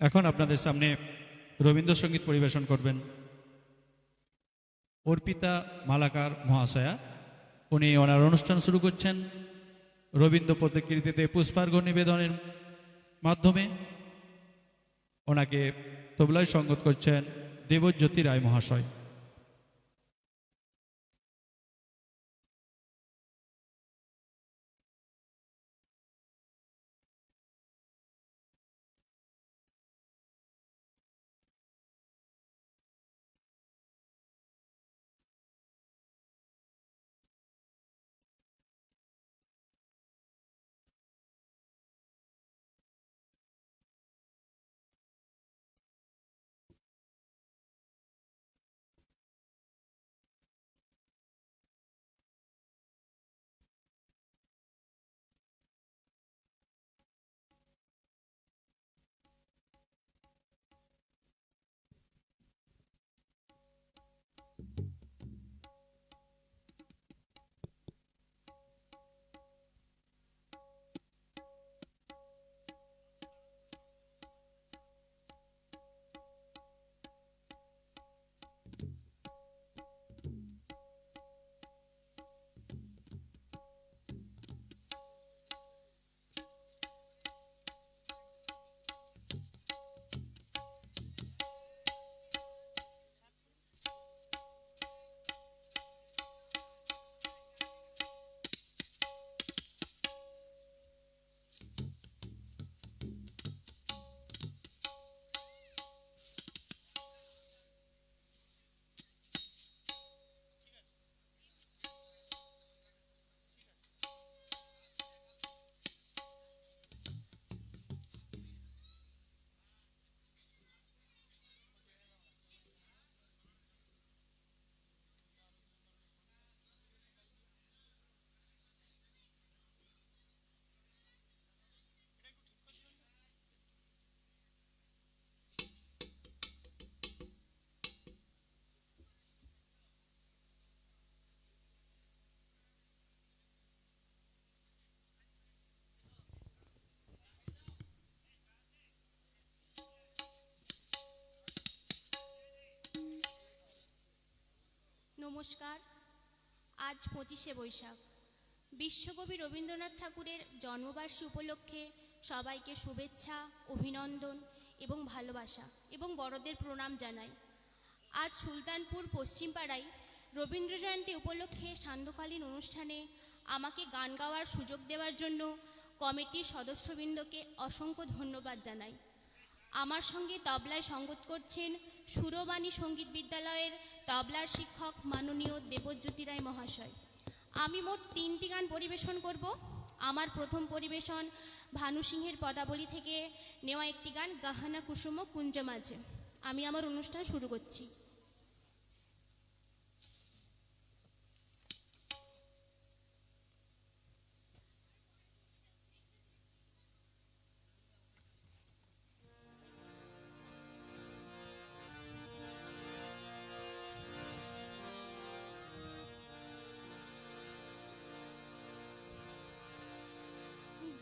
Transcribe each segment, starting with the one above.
এখন আপনাদের সামনে রবীন্দ্রসঙ্গীত পরিবেশন করবেন অর্পিতা মালাকার মহাশয়া। উনি ওনার অনুষ্ঠান শুরু করছেন রবীন্দ্র প্রতিকৃতিতে পুষ্পার্ঘ্য নিবেদনের মাধ্যমে। ওনাকে তবলায় সঙ্গত করছেন দেবজ্যোতি রায় মহাশয়। নমস্কার। আজ 25শে বৈশাখ, বিশ্বকবি রবীন্দ্রনাথ ঠাকুরের জন্মবার্ষিকী উপলক্ষে সবাইকে শুভেচ্ছা, অভিনন্দন এবং ভালোবাসা এবং বড়দের প্রণাম জানাই। আজ সুলতানপুর পশ্চিমপাড়ায় রবীন্দ্র জয়ন্তী উপলক্ষে সান্ধ্যকালীন অনুষ্ঠানে আমাকে গান গাওয়ার সুযোগ দেওয়ার জন্য কমিটির সদস্যবৃন্দকে অসংখ্য ধন্যবাদ জানাই। আমার সঙ্গে তবলায় সঙ্গত করছেন সুরবাণী সঙ্গীত বিদ্যালয়ের তবলার শিক্ষক মাননীয় দেবজ্যোতি রায় মহাশয়। আমি মোট 3টি গান পরিবেশন করব। আমার প্রথম পরিবেশন ভানু সিংহের পদাবলী থেকে নেওয়া একটি গান গাহানা কুসুম কুঞ্জ মাঝে। আমি আমার অনুষ্ঠান শুরু করছি।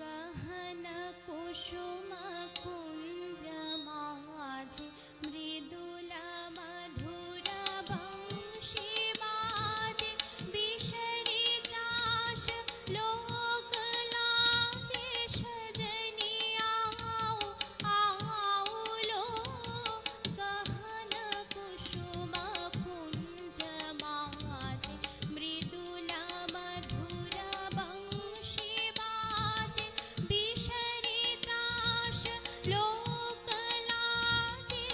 গহনা কুসুম কুঞ্জ মাঝে মৃদুলা মধুরা বংশী বাজে বিষরি গ্রাস লোক লাজে সজনি আও আও লো গহনা কুসুম কুঞ্জ মাঝে মৃদুলা মধুরা বংশী বাজে বিষরি ত্রাস লোক লাজে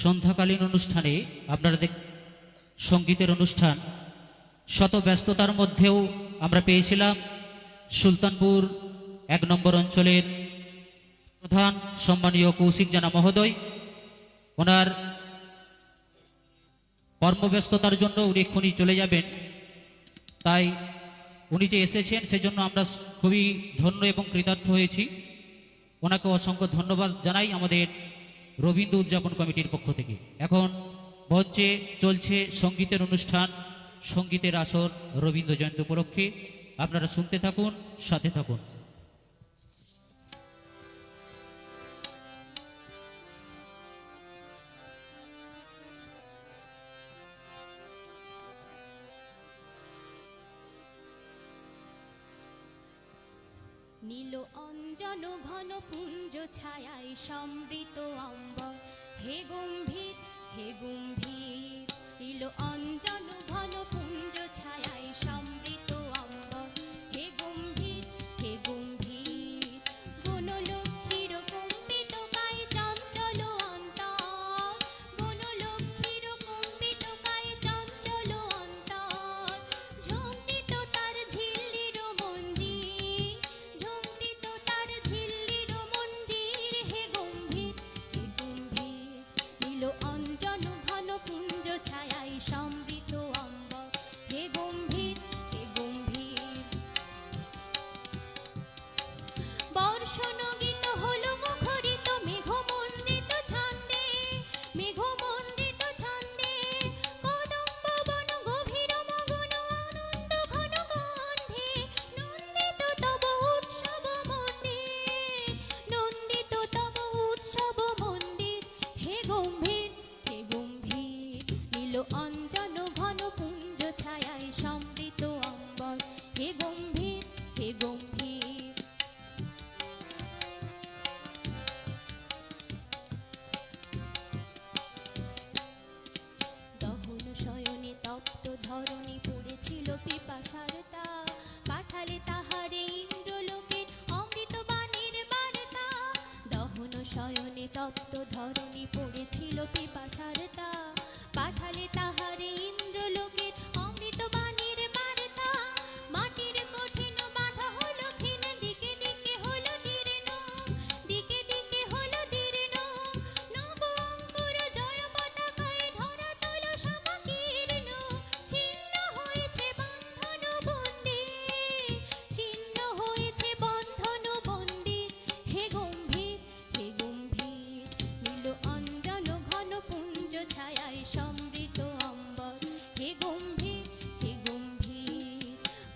সন্ধ্যাকালীন অনুষ্ঠানে আপনারা সঙ্গীতের অনুষ্ঠান শত ব্যস্ততার মধ্যেও আমরা পেয়েছিলাম সুলতানপুর 1 নম্বর অঞ্চলের প্রধান সম্মানীয় কৌশিক জানা মহোদয়। ওনার কর্মব্যস্ততার জন্য উনি এক্ষুনি চলে যাবেন, তাই উনি যে এসেছেন সেজন্য আমরা খুবই ধন্য এবং কৃতার্থ হয়েছি। ওনাকে অসংখ্য ধন্যবাদ জানাই আমাদের রবীন্দ্র উদযাপন কমিটির পক্ষ থেকে। এখন মঞ্চে চলছে সঙ্গীতের অনুষ্ঠান, সঙ্গীতের আসর রবীন্দ্র জয়ন্তী উপলক্ষে। আপনারা শুনতে থাকুন, সাথে থাকুন। নীল অঞ্জন ঘন পুঞ্জ ছায়ায় সমৃত অম্বর, হে গম্ভীর হে গম্ভীর। নীল অঞ্জন ঘন পুঞ্জ ছায়ায় সমৃত অম্বর, হে গম্ভীর হে গম্ভীর। বনলক্ষ্মীর কম্পিত কায় চঞ্চল অন্তর, বনলক্ষ্মীর কম্পিত কায় চঞ্চল অন্তর। ঝঙ্কৃত তার ঝিল্লির মঞ্জির, ঝঙ্কৃত তার ঝিল্লির মঞ্জির, হে গম্ভীর হে গম্ভীর। নীল অঞ্জন ঘন পুঞ্জ ছায়ায় সমৃত অম্বর, হে গম্ভীর হে গম্ভীর। বর্ষণ গীত হলো মুখরিত মেঘমণ্ডিত ছন্দে, মেঘমণ্ডিত ছন্দে। কদম্ব বন গভীর মগন আনন্দ ঘন গন্ধে, নন্দিত তব উৎসব মন্দির, নন্দিত তব উৎসব মন্দির, হে গম্ভীর হে গম্ভীর। নীল অঞ্জন ঘন পুঞ্জ ছায়ায় সমৃত অম্বর, হে গম্ভীর হে গম্ভীর। দহন শয়নে তপ্ত ধরণী পড়েছিল পিপাসার তা, পাঠালে তাহারে ইন্দ্রলোকের অমৃত বাণীর বার্তা। দহন শয়নে তপ্ত ধরণী পড়েছিল পিপাসার তা, পাঠালে তাহারে ইন্দ্রলোকের অমৃত বাণীর বার্তা। মাটির কঠিন বাধা হলো ক্ষীণ, দিকে দিকে হলো দীর্ণ, দিকে দিকে হলো দীর্ণ। নব অঙ্কুর জয় পতাকায় ধরাতল সমকীর্ণ, ছিন্ন হয়েছে বন্ধন বন্দী, ছিন্ন হয়েছে বন্ধন বন্দী, হে গম্ভীর হে গম্ভীর। নীল অঞ্জন ঘন পুঞ্জ ছায়ায় সমৃত অম্বর, হে গম্ভীর হে গম্ভীর।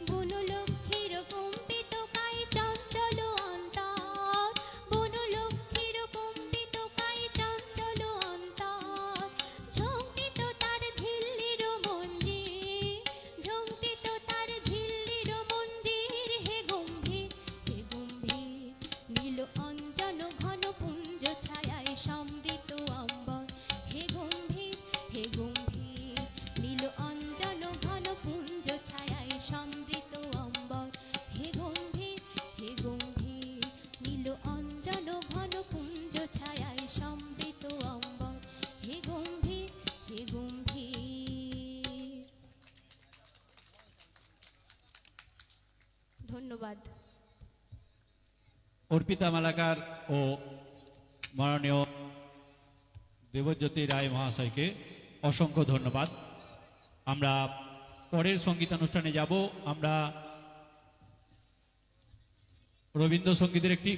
বনলক্ষ্মীর কম্পিত কায় চঞ্চল অন্তর, বনলক্ষ্মীর কম্পিত কায় চঞ্চল অন্তর। ঝঙ্কৃত তার ঝিল্লির মঞ্জির, ঝঙ্কৃত তার ঝিল্লির মঞ্জির, হে গম্ভীর হে গম্ভীর। নীল অঞ্জন ঘন পুঞ্জ ছায়ায় সমৃত অম্বর, হে গম্ভীর হে গম্ভীর। নীল অঞ্জন ঘন পুঞ্জ ছায়ায় সমৃত অম্বর, হে গম্ভীর হে গম্ভীর। নীল অঞ্জন ঘন পুঞ্জ ছায়ায় সমৃত অম্বর, হে গম্ভীর হে গম্ভীর। ধন্যবাদ। অর্পিতা মালাকার ও মাননীয় দেবজ্যোতি রায় মহাশয়কে অসংখ্য ধন্যবাদ। আমরা পরের সঙ্গীতানুষ্ঠানে যাব। আমরা রবীন্দ্রসঙ্গীতের একটি